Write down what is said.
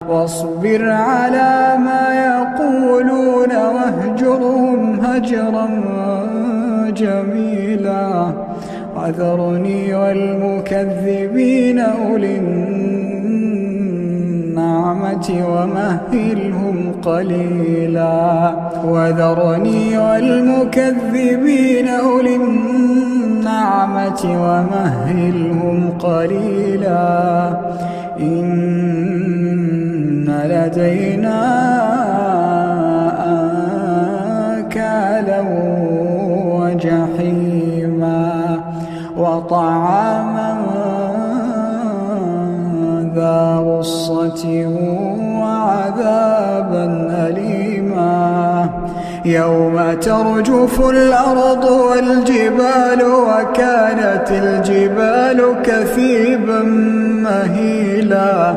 واصبر على ما يقولون واهجرهم هجرا جميلا وذرني والمكذبين أولي النعمة ومهلهم قليلا وذرني والمكذبين أولي النعمة ومهلهم قليلا إن لدينا أنكالا وجحيما وطعاما ذا غصة وعذابا أليما يوم ترجف الأرض والجبال وكانت الجبال كثيبا مهيلا